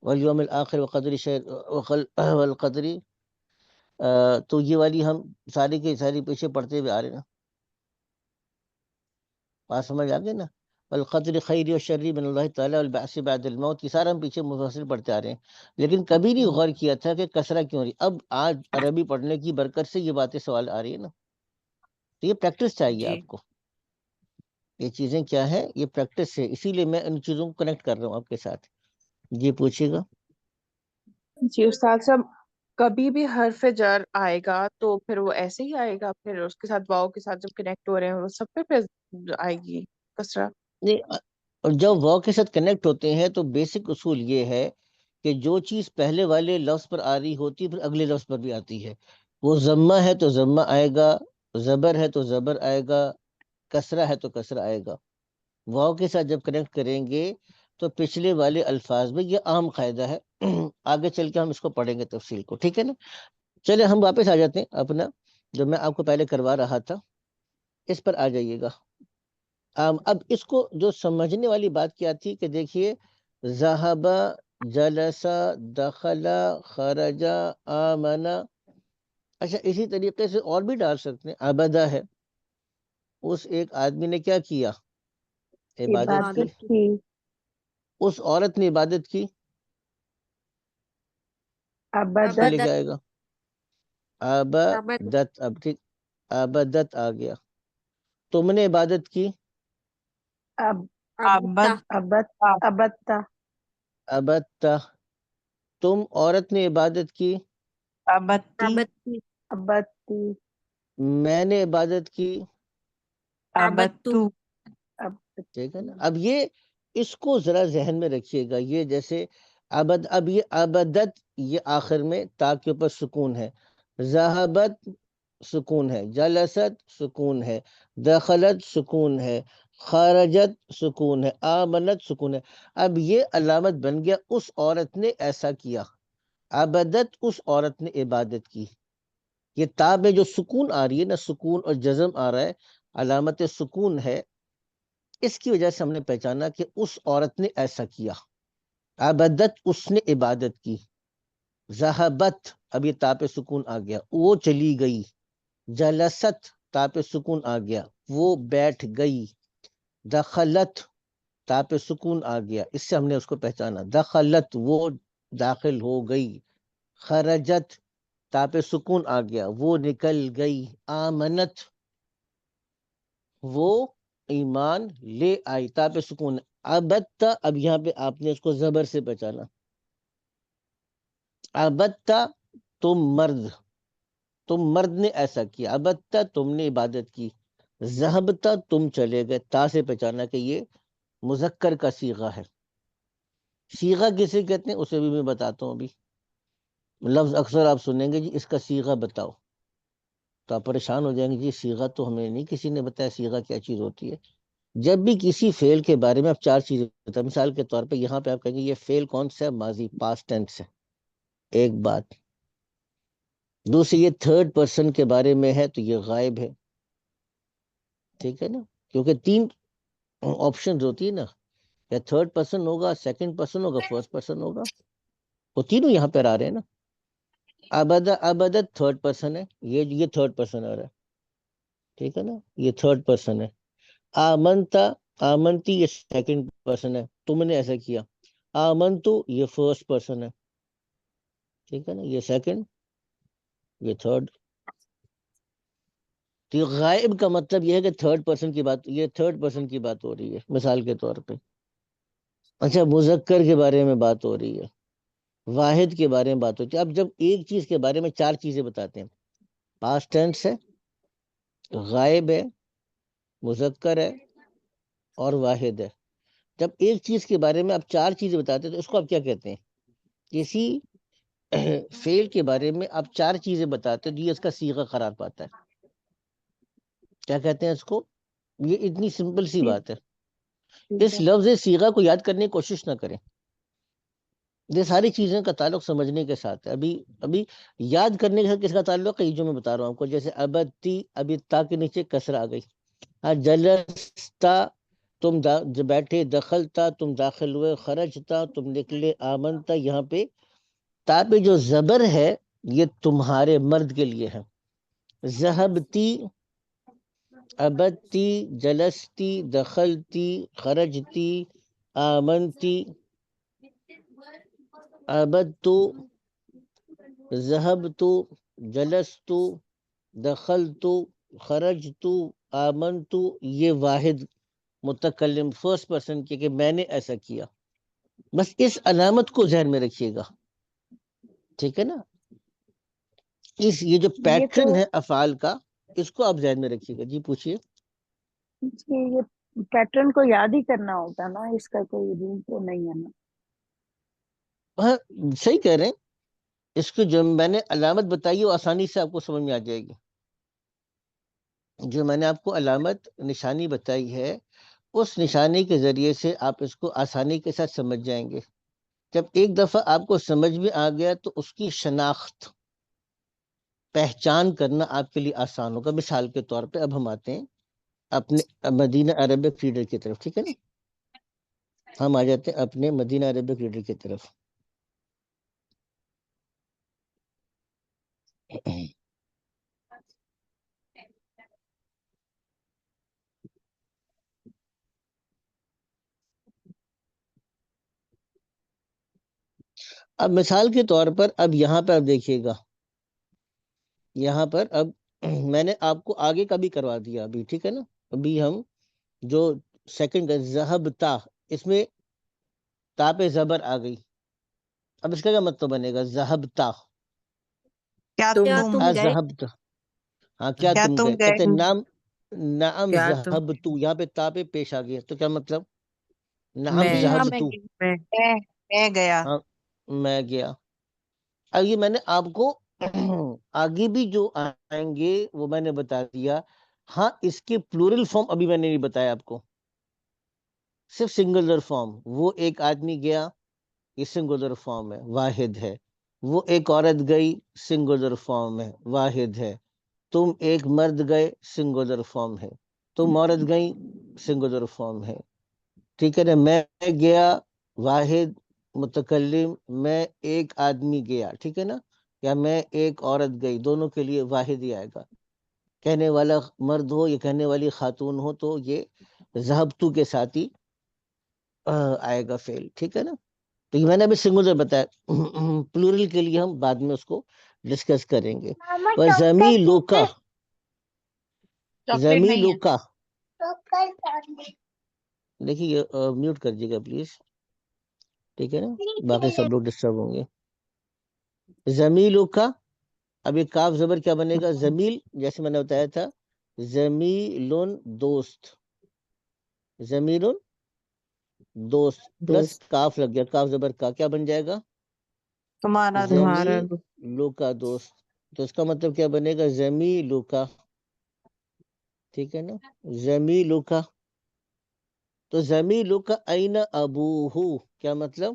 والیوم الآخر والقدر. تو یہ والی ہم ساری کے ساری پیچھے پڑھتے ہوئے آ رہے ہیں نا. بات سمجھ آ گئی نا. والقدر خیر و شر من اللہ تعالیٰ والبعث بعد الموت، کی سارا ہم پیچھے مفصل پڑھتے آ رہے ہیں. لیکن کبھی نہیں غور کیا تھا کہ کسرہ کیوں رہی. اب آج عربی پڑھنے کی برکت سے یہ باتیں سوال آ رہی ہے نا. تو یہ پریکٹس چاہیے
جی.
آپ کو. یہ چیزیں کیا ہے؟ یہ پریکٹس ہے، اسی لیے میں ان چیزوں کو کنیکٹ کر رہا ہوں آپ کے ساتھ. جی پوچھیے گا.
جی استاد صاحب، کبھی بھی حرف جر آئے گا تو پھر وہ ایسے ہی آئے گا، پھر اس کے ساتھ واؤ کے ساتھ جب کنیکٹ ہو رہے ہیں وہ سب پہ پھر آئے گی کسرہ؟
نہیں، اور جب واو کے ساتھ کنیکٹ ہوتے ہیں تو بیسک اصول یہ ہے کہ جو چیز پہلے والے لفظ پر آ رہی ہوتی ہے پھر اگلے لفظ پر بھی آتی ہے. وہ ضمہ ہے تو ضمہ آئے گا، زبر ہے تو زبر آئے گا، کسرہ ہے تو کسرہ آئے گا. واو کے ساتھ جب کنیکٹ کریں گے تو پچھلے والے الفاظ میں، یہ عام قاعدہ ہے، آگے چل کے ہم اس کو پڑھیں گے تفصیل کو، ٹھیک ہے نا. چلے ہم واپس آ جاتے ہیں اپنا جو میں آپ کو پہلے کروا رہا تھا، اس پر آ جائیے گا. اب اس کو جو سمجھنے والی بات کیا تھی کہ دیکھیے، ذہبا، جلسا، دخلا، خرجا، آمنا. اچھا اسی طریقے سے اور بھی ڈال سکتے ہیں. عبدہ ہے، اس ایک آدمی نے کیا کیا؟ عبادت کی.
کی.
اس عورت نے عبادت کی.
عبدت.
پہلے کیا آئے گا؟
عبد
عبدت. اب ٹھیک، عبدت آ گیا. تم نے عبادت کی.
عبدتا
عبدتا.
عبدتا. تم عورت نے عبادت کی.
عبدتی
عبدتی.
میں نے عبادت کی.
عبدتو
ٹھیک ہے نا. اب یہ اس کو ذرا ذہن میں رکھیے گا. یہ جیسے اب یہ عبدت، یہ آخر میں تا کے اوپر سکون ہے. ذہبت سکون ہے، جلست سکون ہے، دخلت سکون ہے، خرجت سکون ہے، آمنت سکون ہے. اب یہ علامت بن گیا اس عورت نے ایسا کیا. عبدت، اس عورت نے عبادت کی. یہ تا میں جو سکون آ رہی ہے نا، سکون اور جزم آ رہا ہے، علامت سکون ہے. اس کی وجہ سے ہم نے پہچانا کہ اس عورت نے ایسا کیا. عبدت، اس نے عبادت کی. ذہبت، اب یہ تا پہ سکون آ گیا، وہ چلی گئی. جلست، تا پہ سکون آ گیا، وہ بیٹھ گئی. دخلت، تا پہ سکون آ گیا، اس سے ہم نے اس کو پہچانا. دخلت، وہ داخل ہو گئی. خرجت، تا پہ سکون آ گیا، وہ نکل گئی. آمنت، وہ ایمان لے آئی، تا پہ سکون. عبدتا، اب یہاں پہ آپ نے اس کو زبر سے پہچانا. عبدتا، تم مرد نے ایسا کیا. عبدتا، تم نے عبادت کی. ذہبتا، تم چلے گئے. تا سے پہچانا کہ یہ مذکر کا صیغہ ہے. صیغہ کسے کہتے ہیں اسے بھی میں بتاتا ہوں. ابھی لفظ اکثر آپ سنیں گے، جی اس کا صیغہ بتاؤ، تو آپ پریشان ہو جائیں گے، جی صیغہ تو ہمیں نہیں کسی نے بتایا، صیغہ کیا چیز ہوتی ہے. جب بھی کسی فعل کے بارے میں آپ چار چیزیں بتائیں، مثال کے طور پہ یہاں پہ آپ کہیں گے یہ فعل کون سا ہے؟ ماضی، پاسٹ ٹینس ہے، ایک بات. دوسری، یہ تھرڈ پرسن کے بارے میں ہے تو یہ غائب ہے. ٹھیک ہے نا، کیونکہ تین آپشن ہوتی ہے نا، یا تھرڈ پرسن ہوگا، سیکنڈ پرسن ہوگا، فرسٹ پرسن ہوگا. وہ تینوں یہاں پر آ رہے ہیں نا. عبدت تھرڈ پرسن ہے، یہ تھرڈ پرسن آ رہا ہے. ٹھیک ہے نا، یہ تھرڈ پرسن ہے. آمنتا، آمنتی، یہ سیکنڈ پرسن ہے، تم نے ایسا کیا. آمنتو، یہ فرسٹ پرسن ہے. ٹھیک ہے نا، یہ سیکنڈ، یہ تھرڈ. تو یہ غائب کا مطلب یہ ہے کہ تھرڈ پرسن کی بات، یہ تھرڈ پرسن کی بات ہو رہی ہے مثال کے طور پہ. اچھا، مذکر کے بارے میں بات ہو رہی ہے، واحد کے بارے میں بات ہوتی ہے. اب جب ایک چیز کے بارے میں چار چیزیں بتاتے ہیں، پاسٹ ٹینس ہے، غائب ہے، مذکر ہے، اور واحد ہے. جب ایک چیز کے بارے میں آپ چار چیزیں بتاتے ہیں تو اس کو آپ کیا کہتے ہیں؟ کسی فعل کے بارے میں آپ چار چیزیں بتاتے ہیں تو یہ اس کا صیغہ قرار پاتا ہے. کیا کہتے ہیں اس کو؟ یہ اتنی سمپل سی بات ہے. اس لفظ صیغہ کو یاد کرنے کی کوشش نہ کریں. یہ ساری چیزیں کا تعلق سمجھنے کے ساتھ ہے. ابھی یاد کرنے کے ساتھ کس کا تعلق ہے؟ یہ جو میں بتا رہا ہوں آپ کو. جیسے ابدتی، ابھی تا کے نیچے کسر آ گئی. جلستا، تم بیٹھے. دخلتا، تم داخل ہوئے. خرجتا، تم نکلے. آمنتا، یہاں پہ تا پہ جو زبر ہے یہ تمہارے مرد کے لیے ہے. ذہبتی، ابدتی، جلستی، دخلتی، خرجتی، آمنتی. ابدتو، ذہبتو، جلستو، دخلتو، خرجتو، آمنتو، یہ واحد متکلم فرسٹ پرسن کی کہ میں نے ایسا کیا. بس اس علامت کو ذہن میں رکھیے گا, ٹھیک ہے نا. یہ جو پیٹرن ہے افعال کا, اس کو آپ ذہن میں رکھیے گا. جی پوچھیے.
یہ پیٹرن کو یاد ہی کرنا ہوتا نا, اس کا کوئی رول تو نہیں ہے نا.
ہاں صحیح کہہ رہے ہیں. اس کی جو میں نے علامت بتائی وہ آسانی سے آپ کو سمجھ میں آ جائے گی. جو میں نے آپ کو علامت نشانی بتائی ہے, اس نشانی کے ذریعے سے آپ اس کو آسانی کے ساتھ سمجھ جائیں گے. جب ایک دفعہ آپ کو سمجھ میں آ گیا تو اس کی شناخت, پہچان کرنا آپ کے لیے آسان ہوگا. مثال کے طور پہ اب ہم آتے ہیں اپنے مدینہ عربک ریڈر کی طرف, ٹھیک ہے نا. ہم آ جاتے ہیں اپنے مدینہ عربک ریڈر کی طرف. اب مثال کے طور پر اب یہاں پر اب دیکھیے گا, یہاں پر اب میں نے آپ کو آگے کا بھی کروا دیا ابھی, ٹھیک ہے نا. ابھی ہم جو سیکنڈ ذہبتا, اس میں تا پہ زبر آ گئی. اب اس کا کیا مطلب بنے گا؟ ذہبتا,
کیا تم
اذہبت. ہاں کیا تم گئے. کہتے ہیں نام نعم
کیا تم
ذہبتو, یہاں پہ تا پہ پیش آ گیا, تو کیا مطلب؟ نعم
میں
ذہبتو,
میں گیا.
ہاں میں گیا. اب یہ میں نے آپ کو آگے بھی جو آئیں گے وہ میں نے بتا دیا. ہاں اس کے پلورل فارم ابھی میں نے نہیں بتایا آپ کو, صرف سنگولر فارم. وہ ایک آدمی گیا, یہ سنگولر فارم ہے, واحد ہے. وہ ایک عورت گئی, سنگولر فارم ہے, واحد ہے. تم ایک مرد گئے, سنگولر فارم ہے. تم عورت گئی, سنگولر فارم ہے, ٹھیک ہے نا. میں گیا, واحد متکلم. میں ایک آدمی گیا, ٹھیک ہے نا. یا میں ایک عورت گئی, دونوں کے لیے واحد ہی آئے گا. کہنے والا مرد ہو یا کہنے والی خاتون ہو تو یہ ذہبتو کے ساتھ ہی آئے گا فعل, ٹھیک ہے نا. تو یہ میں نے ابھی سنگولر بتایا. پلورل کے لیے ہم بعد میں اس کو ڈسکس کریں گے. وَزَمِيلُكَ,
چاکلیٹ نہیں ہے.
زمیلُکَ, دیکھیے یہ میوٹ کر دیجیے گا پلیز, ٹھیک ہے نا, باقی سب لوگ ڈسٹرب ہوں گے. زمیلُکَ, اب یہ کاف زبر کیا بنے گا؟ زمیل, جیسے میں نے بتایا تھا, زمیلن دوست, زمیلن دوست, پلس
دوست
کاف لگ گیا, کاف زبر کا کیا بن جائے گا؟
تمہارا دوست.
تمہارا
زمیلُکَ دوست. تو اس کا مطلب کیا بنے گا؟ زمیلُکَ, ٹھیک ہے نا. زمیلُکَ. تو زمیلُکَ این ابوہ, کیا مطلب؟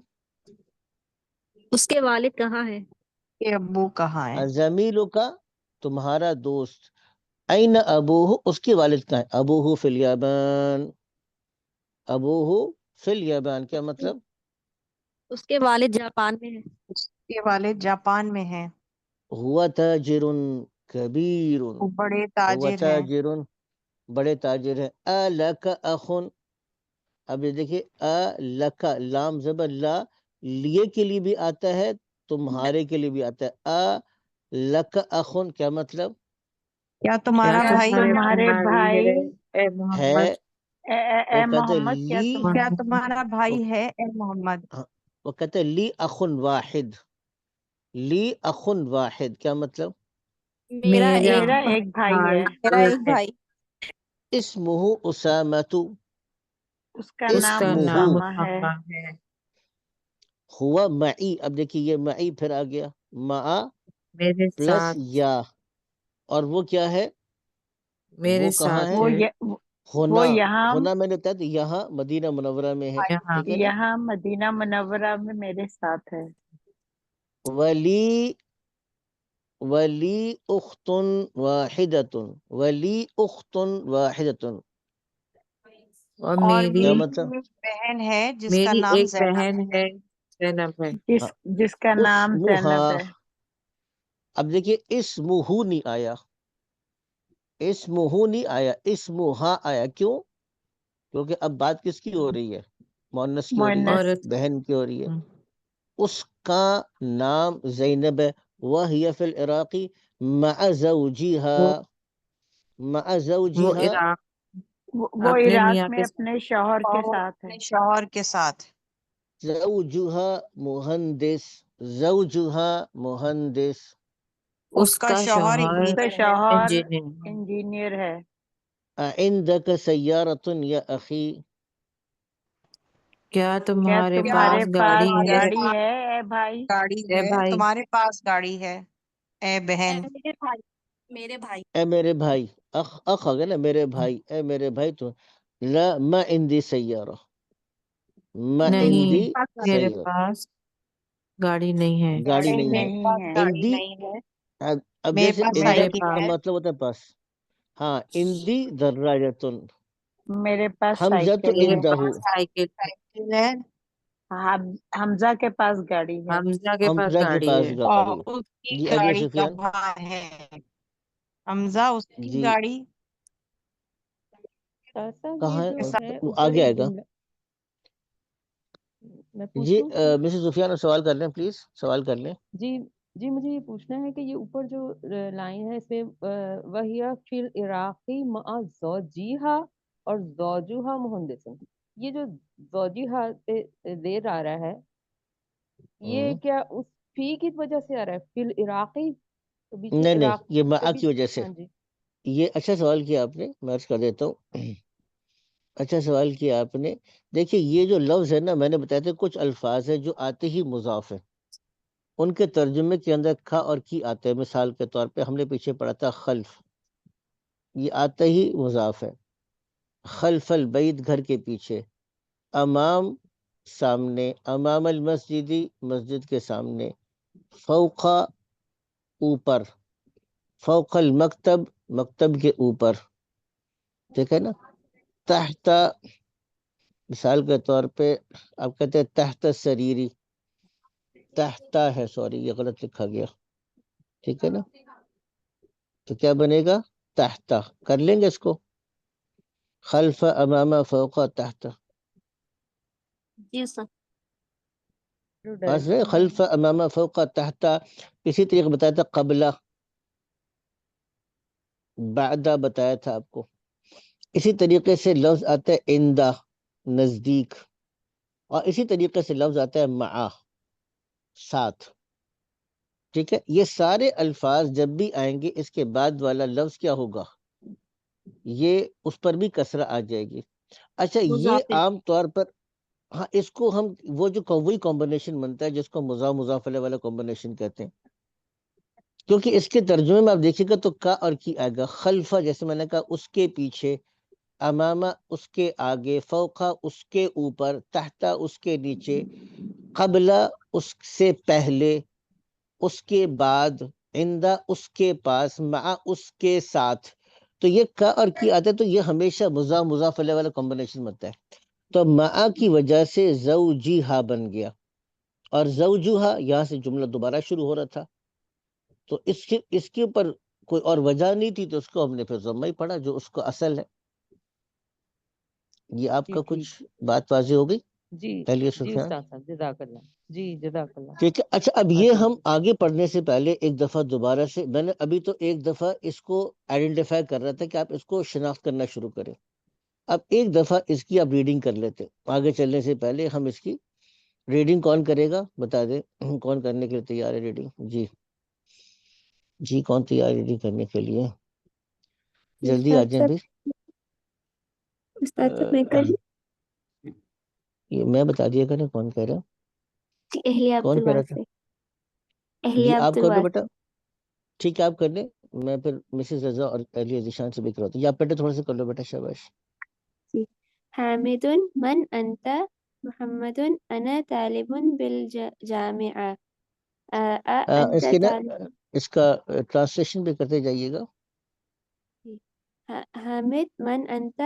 اس کے والد کہاں ہے؟
کہ ابو کہاں ہے؟
زمیلُکَ تمہارا دوست, این ابوہ اس کے والد کہاں ہے؟ ابوہ فی الیابان, ابوہ فی الیابان, کیا مطلب؟
اس کے والد جاپان میں ہے.
اس کے والد جاپان میں ہیں.
ہوا تاجر کبیر,
وہ بڑے
ہوا
تاجر ہیں.
تاجر بڑے تاجر ہیں. الک اخن, اب یہ دیکھیے الک, لام زبر لا, لیے کے لیے بھی آتا ہے, تمہارے کے لیے بھی آتا ہے. الک اخن, کیا مطلب؟
کیا تمہارا
کیا
بھائی
تمہارے بھائی ہے اے
ہے.
محمد؟
اے
وہ کہتے
محمد کیا
لی,
کیا تمہارا بھائی ہے اے محمد؟
وہ کہتے لی اخن واحد, لی اخن واحد, کیا مطلب؟
میرا
میرا
ایک
ایک بھائی ہے.
میرا ایک بھائی.
اسمہ اسامۃ,
اس کا
اس
نام
کا نام
اسامہ ہے.
اسامہ ہے.
ہوا معی, اب دیکھیے یہ معی پھر آ گیا, مع
میرے
پلس
ساتھ
یا, اور وہ کیا ہے؟
میرے
وہ کہاں
ساتھ
ہے؟
وہ
ہے
ہونا,
وہ یہاں
ہونا میں نے بتایا تو یہاں مدینہ منورہ میں ہے,
یہاں.
ٹھیک ہے نا.
یہاں مدینہ منورہ میں میرے ساتھ ہے.
ولی ولی اخت واحدۃ, ولی اخت واحدۃ,
اور
اور
میری
کیا
میری
مطلب؟
ایک بہن ہے جس کا
میری
نام
ایک
زینب
بہن
ہے.
ہے, زینب ہے.
جس کا نام زینب ہے.
اب دیکھیے اسمہ نہیں آیا, اسمہ نہیں آیا, اسمہا آیا. کیوں؟ کیونکہ اب بات کس کی ہو رہی ہے؟ مؤنث کی ہو رہی ہے,
مؤنث.
عورت
بہن کی ہو رہی ہے. اس کا نام زینب ہے. وہی فی العراقی مع
وہ
زوجہا, مع
وہ
زوجہا,
عراق
وہ
اپنے
عراق
میاں
میں
کے
اپنے شوہر کے
اور
ساتھ ہے.
اپنے شوہر کے ساتھ.
زوجها مہندس، زوجها مہندس،
اس کا شوہر
اس کا
انجینئر ہے.
شوہر
انجینئر
انجینئر ہے.
عندك سیارۃ یا اخی،
کیا
کیا
تمہارے
تمہارے
پاس
پاس
گاڑی ہے
گاڑی ہے اے بھائی؟
گاڑی
اے
ہے،
بھائی؟
تمہارے پاس گاڑی ہے اے بہن.
میرے بھائی، میرے بھائی،
اے میرے بھائی، اخ آ گیا نا، میرے بھائی، اے میرے بھائی تو لا ما عندي سیارہ، ما
نہیں،
عندي
میرے
سیارہ،
پاس گاڑی نہیں ہے.
گاڑی
گاڑی
نہیں ہے.
میرے
نہیں
پاس
ہے.
گاڑی
عندي
نہیں ہے.
اب
میرے
جیسے
پاس
میرے
سائیکل
کا
ہے.
پاس
مطلب ہوتا ہے پاس. ہاں عندي دراجۃ،
میرے پاس
حمزۃ
سائیکل
میرے
ہے.
عنده،
پاس سائیکل ہے.
سائیکل ہے.
حمزہ کے پاس گاڑی ہے.
حمزہ کے پاس
حمزہ کے
گاڑی
پاس
ہے.
گاڑی.
اور اس کی
جی آگے
گاڑی
سفیان.
کہاں ہے؟ حمزہ اس کی
جی
گاڑی
صاحب
کہاں
یہ
ہے؟
جو ہے
وہ
اوپر
آگے
ایک
آئے گا.
جملہ میں
جی
پوچھوں کہ
مسز سفیان سوال کر لیں پلیز، سوال کر لیں.
جی جی مجھے یہ پوچھنا ہے کہ یہ اوپر جو لائن ہے اس میں وَهِيَ فِي الْعِرَاقِ مَعَ زَوْجِهَا اور زوجها مہندسن، یہ جو زوجیہا پہ دیر آ رہا ہے یہ
ہوں.
کیا اس فی کی وجہ سے آ رہا ہے فی العراقی؟ تو بیچ میں
نہیں
عراق
یہ
سے
معا
بھی.
کی وجہ سے.
ہاں جی
یہ اچھا سوال کیا آپ نے، میں عرض کر دیتا ہوں. اچھا سوال کیا آپ نے. دیکھیے یہ جو لفظ ہے نا، میں نے بتایا تھا کچھ الفاظ ہیں جو آتے ہی مضاف ہیں، ان کے ترجمے کے اندر کھا اور کی آتے ہیں. مثال کے طور پہ ہم نے پیچھے پڑھا تھا خلف، یہ آتا ہی مضاف ہے. خلف البیت گھر کے پیچھے، امام سامنے، امام المسجدی مسجد کے سامنے، فوقا اوپر، فوق المکتب مکتب کے اوپر، ٹھیک ہے نا. تحت مثال کے طور پہ آپ کہتے ہیں تحت سریری، تحتا ہے، سوری یہ غلط لکھا گیا، ٹھیک ہے نا. تو کیا بنے گا؟ تحتا. کر لیں گے اس کو، خلف امام فوق تحت.
جی سر،
جو
بس ہے
ڈائریکشن ہے.
خلف امام فوق تحت. اسی طریقے بتایا تھا قبلہ، بعدہ بتایا تھا آپ کو. اسی طریقے سے لفظ آتا ہے اندہ، نزدیک. اور اسی طریقے سے لفظ آتا ہے مع، ساتھ. ٹھیک ہے، یہ سارے الفاظ جب بھی آئیں گے اس کے بعد والا لفظ کیا ہوگا؟ یہ اس پر بھی کسرہ آ جائے گی. اچھا یہ
مضافے،
عام طور پر، ہاں اس کو ہم وہ جو وہی کمبینیشن بنتا ہے جس کو مضاف مضاف علیہ والا کمبینیشن کہتے ہیں. کیونکہ اس کے ترجمے میں آپ دیکھیے گا تو کا اور کی آئے گا. خلفہ جیسے میں نے کہا اس کے پیچھے، امامہ اس کے آگے، فوقہ اس کے اوپر، تحتا اس کے نیچے، قبلہ اس سے پہلے، اس کے بعد، عندہ اس کے پاس، مع اس کے ساتھ. تو یہ کا اور کی آتا ہے تو یہ ہمیشہ مضاف مضاف علیہ والا کمبینیشن بنتا ہے. تو مع کی وجہ سے زوجیہا بن گیا، اور زوجہا یہاں سے جملہ دوبارہ شروع ہو رہا تھا. تو اس کے اوپر کوئی اور وجہ نہیں تھی تو اس کو ہم نے پھر ضمہ ہی پڑھا جو اس کو اصل ہے. یہ آپ
جی
کا
ٹھیک.
کچھ بات واضح ہو گئی.
جی
پہلے
جی
سفیان.
استاد صاحب جزاک اللہ. جی جزاک اللہ.
ٹھیک ہے. اچھا اب
ہاں
یہ
جی
ہم آگے پڑھنے سے پہلے ایک دفعہ دوبارہ سے، میں نے ابھی تو ایک دفعہ اس کو آئیڈینٹیفائی کر رہا تھا کہ آپ اس کو شناخت کرنا شروع کریں. اب ایک دفعہ اس کی آپ ریڈنگ کر لیتے. آگے چلنے سے پہلے ہم اس کی ریڈنگ کون کرے گا بتا دیں، کون کرنے کے لیے تیار ہے ریڈنگ؟ جی جی کون تیار ہے ریڈنگ کرنے کے لیے؟ جلدی آ
استاد
جائیں
صاحب،
بھی.
استاد صاحب میں کر
یہ میں بتا دیا کریں کون کہہ رہا ہے.
اہلیہ
کون کہہ رہا تھا؟
عبدالواسع، اہلیہ
جی آپ کر لو بیٹا.
عبدالواسع.
ٹھیک ہے آپ کر لیں، میں پھر مسز رضا اور علی ذیشان سے بھی کراتا ہوں. یا آپ بیٹے تھوڑا سا کر لو بیٹا، شاباش.
جی. حامد من انت؟ محمد انا طالب بالجامعہ. انت
اس کے نا
طالب.
اس کا ٹرانسلیشن بھی کرتے جائیے گا.
حامد من انت؟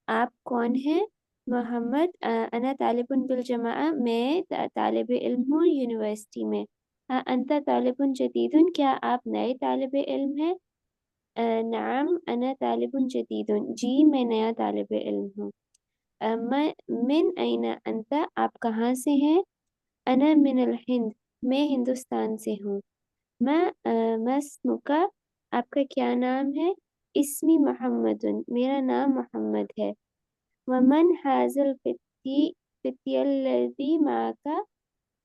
آپ کون ہیں؟ محمد انا طالب بالجامعہ، میں طالب علم ہوں یونیورسٹی میں. انت طالب جدید، کیا آپ نئے طالب علم ہیں؟ نعم انا طالب جدید، جی میں نیا طالب علم ہوں. من این انت؟ آپ کہاں سے ہیں؟ انا من الہند، میں ہندوستان سے ہوں. ما اسمک؟ آپ کا کیا نام ہے؟ اسمی محمد، میرا نام محمد ہے. ومن حاضل فتی الذی معک،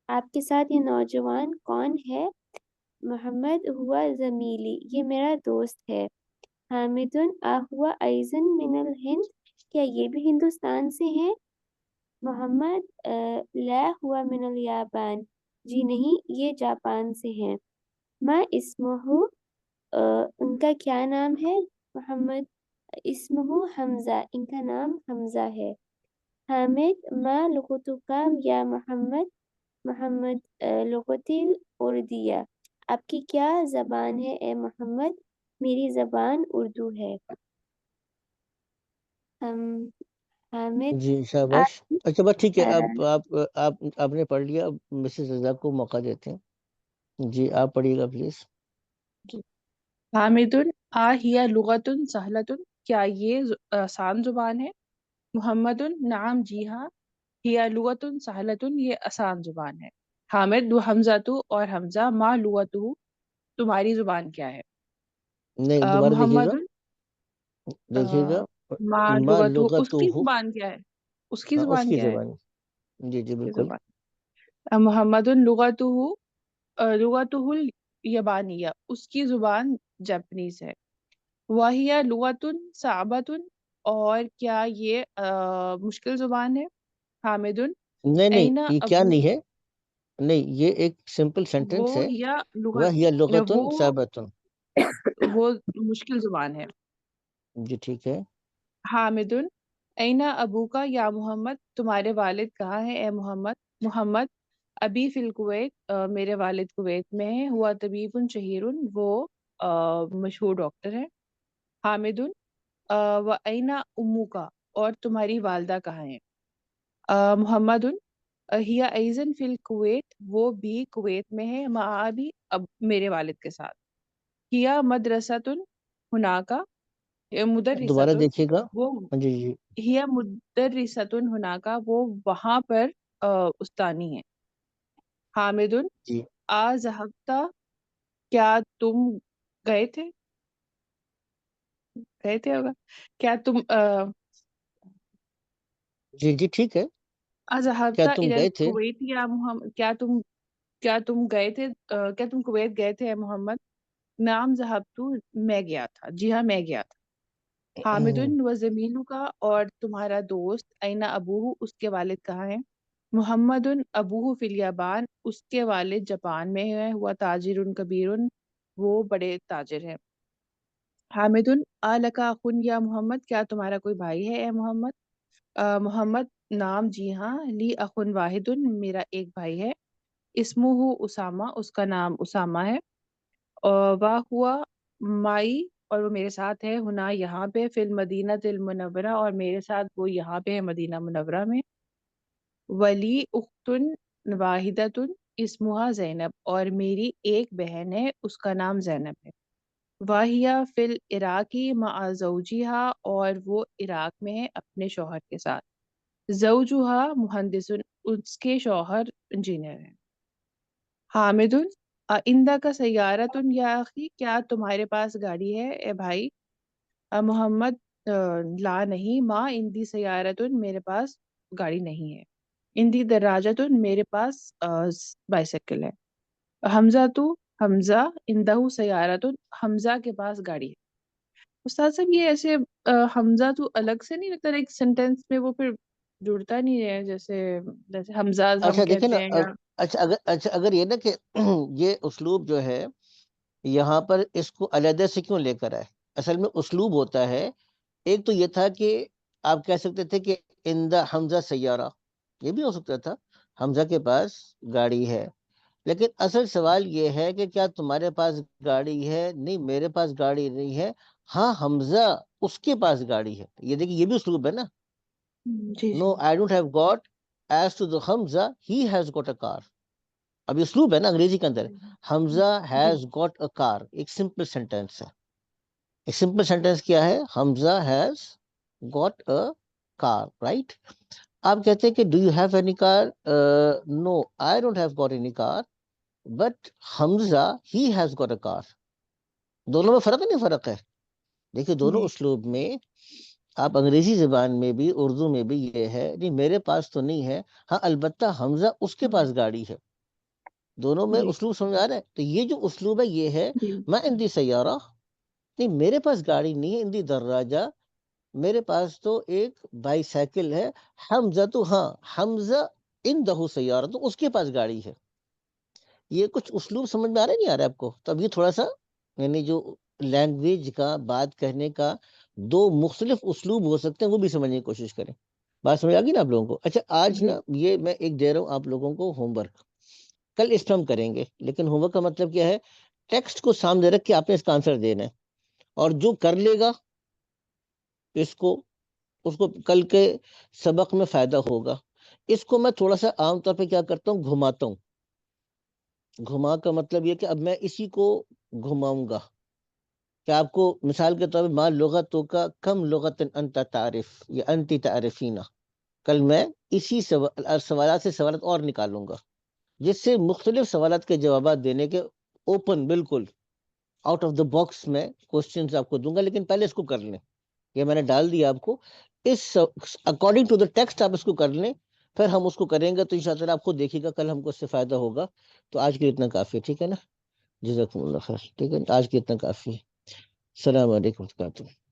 آپ کے ساتھ یہ نوجوان کون ہے؟ محمد ہوا زمیلی، یہ میرا دوست ہے. حامد ہوا ایزن من الہند، کیا یہ بھی ہندوستان سے ہیں؟ محمد لا ہوا من الیابان، جی نہیں یہ جاپان سے ہیں. ما اسمہ، ان کا کیا نام ہے؟ محمد اسمہ حمزہ، ان کا نام حمزہ ہے. حامد ما لغتک یا محمد، محمد لغتی اردیہ، آپ کی کیا زبان ہے اے محمد؟ میری زبان اردو ہے. حامد
جی شاباش. اچھا بس ٹھیک ہے،
آ-
آپ نے پڑھ لیا. اب مسز رضا کو موقع دیتے ہیں. جی آپ پڑھیے گا پلیز.
حامد ہی لغت سہلۃ، کیا یہ آسان زبان ہے؟ محمد نعم جی ہاں، ہی لغت سہلۃ، یہ آسان زبان ہے. حامد و حمزہ تو، اور حمزہ ما لغتہ، تمہاری زبان کیا ہے؟
نہیں دوبارہ دیکھیے گا،
محمد
دیکھیے گا.
ما
ما
لغتہ، اس
لغتہ،
کی زبان کیا ہے؟ اس کی
ہاں اس
زبان
کی
کیا ہے؟
زبان. جی جی
اس کی
بالکل.
زبان محمد لغتہ الیبانیہ، اس کی زبان جاپنیز ہے. وَهِيَ لُغَةٌ صَعْبَةٌ، اور کیا یہ مشکل زبان ہے؟ حامد
نہیں نہیں
این
یہ کیا
ابو،
نہیں ہے، نہیں یہ ایک سمپل
وہ
سینٹینس ہے.
یا
وَهِيَ
لغت،
لُغَةٌ صَعْبَةٌ.
وہ مشکل زبان ہے.
جی ٹھیک ہے.
حامد این ابو کا یا محمد، تمہارے والد کہاں ہیں اے محمد؟ محمد ابی فی الکویت، میرے والد کویت میں ہیں. ہوا طبیب شہیر، وہ مشہور ڈاکٹر ہیں. حامد و این امو کا، اور تمہاری والدہ کہاں ہیں؟ محمد ہی ایزن فی الکویت، وہ بھی کویت میں ہے. مع بھی، اب میرے والد کے ساتھ. ہیا مدرسۃ ہناکا،
دوبارہ
مدرسۃ،
دیکھیے گا.
وہ
جی جی.
ہیا مدرسۃ ہناکا، وہ وہاں پر استانی ہے. حامد
جی
ذہبتا، کیا تم گئے تھے؟ گئے تھے ہوگا. کیا تم
جی جی ٹھیک ہے. کیا
ذہبتا
تم
الی
گئے تھے؟
الکویت یا محمد، کیا تم گئے تھے، کیا تم کویت گئے تھے اے محمد؟ نام ذہبتو، میں گیا تھا، جی ہاں میں گیا تھا. حامد و زمینو کا، اور تمہارا دوست. این ابوہ، اس کے والد کہاں ہیں؟ محمد ابوہ فی الیابان، اس کے والد جاپان میں ہے. ہوا تاجر کبیر، وہ بڑے تاجر ہیں. حامد لک اخ یا محمد، کیا تمہارا کوئی بھائی ہے اے محمد؟ محمد نام جی ہاں، لی اخ واحد، میرا ایک بھائی ہے. اسمہ اسامہ، اس کا نام اسامہ ہے. واہ ہوا مائی، اور وہ میرے ساتھ ہے. ہنا یہاں پہ. فی المدینۃ المنورہ، اور میرے ساتھ وہ یہاں پہ ہے مدینہ منورہ میں. ولی اخت واحدۃ اسمہا زینب، اور میری ایک بہن ہے، اس کا نام زینب ہے. واہیا فی العراقی مع زوجہا، اور وہ عراق میں ہے اپنے شوہر کے ساتھ. زوجہا مہندس، اس کے شوہر انجینئر ہیں. حامد آئندہ کا سیارت یا اخی، کیا تمہارے پاس گاڑی ہے اے بھائی؟ محمد لا نہیں. ماں اندی سیارت، میرے پاس گاڑی نہیں ہے. اندی دراجت، میرے پاس بائسیکل ہے. حمزہ تو، حمزہ اندہ سیارت، حمزہ کے پاس گاڑی ہے. استاد صاحب یہ ایسے حمزہ تو الگ سے نہیں لگتا ایک سینٹینس میں، وہ پھر جڑتا نہیں ہے، جیسے حمزہ ہم
اچھا دیکھیں نا.
کہتے ہیں یا
اچھا اگر یہ نا کہ یہ اسلوب جو ہے یہاں پر اس کو علیحدہ سے کیوں لے کر آئے؟ اصل میں اسلوب ہوتا ہے، ایک تو یہ تھا کہ آپ کہہ سکتے تھے کہ اندہ حمزہ سیارہ، یہ بھی ہو سکتا تھا حمزہ کے پاس گاڑی ہے. لیکن اصل سوال یہ ہے کہ کیا تمہارے پاس گاڑی ہے؟ نہیں میرے پاس گاڑی نہیں ہے. ہاں حمزہ اس کے پاس گاڑی ہے. یہ دیکھیں یہ بھی اسلوب ہے نا.
جی
No, I don't have got. As to the Hamza, he has got a car. اب یہ اسلوب ہے نا انگریزی کے اندر. حمزہ
جی
has got a car ایک سمپل سینٹینس ہے. ایک سمپل سینٹینس کیا ہے؟ حمزہ has got a car, right? آپ کہتے ہیں کہ do you have any car? No, I don't have got any car. But Hamza he has got a car. دونوں میں فرق ہے، نہیں فرق ہے. دیکھیے دونوں
جی
اسلوب میں آپ انگریزی زبان میں بھی اردو میں بھی یہ ہے نہیں میرے پاس تو نہیں ہے، ہاں البتہ حمزہ اس کے پاس گاڑی ہے، دونوں میں
جی
اسلوب سمجھ آ رہا ہے. تو یہ جو اسلوب ہے یہ ہے
جی
میں اندی سیارہ، نہیں میرے پاس گاڑی نہیں ہے، اندی دراجہ، میرے پاس تو ایک بائی سائیکل ہے. حمزہ تو ہاں حمزہ ان دہو سیارہ تو اس کے پاس گاڑی ہے. یہ کچھ اسلوب سمجھ میں آ رہا ہے نہیں آ رہا ہے آپ کو؟ تو اب یہ تھوڑا سا یعنی جو لینگویج کا بات کہنے کا دو مختلف اسلوب ہو سکتے ہیں وہ بھی سمجھنے کی کوشش کریں. بات سمجھ آ گئی نا آپ لوگوں کو؟ اچھا آج
جی
نا یہ میں ایک دے رہا ہوں آپ لوگوں کو ہوم ورک، کل اس پہ ہم کریں گے، لیکن ہوم ورک کا مطلب کیا ہے؟ ٹیکسٹ کو سامنے رکھ کے آپ نے اس کا آنسر دینا ہے، اور جو کر لے گا اس کو کل کے سبق میں فائدہ ہوگا. اس کو میں تھوڑا سا عام طور پہ کیا کرتا ہوں گھماتا ہوں. گھما کا مطلب یہ کہ اب میں اسی کو گھماؤں گا کہ آپ کو مثال کے طور پہ ماں لغتوں کا کم لغت انت تعرف یا انتی تعرفینا، کل میں اسی سوالات سے سوالات اور نکالوں گا جس سے مختلف سوالات کے جوابات دینے کے اوپن بالکل آؤٹ آف دا باکس میں کوشچنز آپ کو دوں گا. لیکن پہلے اس کو کر لیں، یہ میں نے ڈال دیا آپ کو، اس اکارڈنگ ٹو دا ٹیکسٹ آپ اس کو کر لیں، پھر ہم اس کو کریں گے تو انشاءاللہ آپ خود دیکھیے گا کل ہم کو اس سے فائدہ ہوگا. تو آج کے لیے اتنا کافی ہے، ٹھیک ہے نا؟ جزاکم اللہ خیر. ٹھیک ہے آج کے اتنا کافی ہے. السلام علیکم ورحمۃ اللہ وبرکاتہ.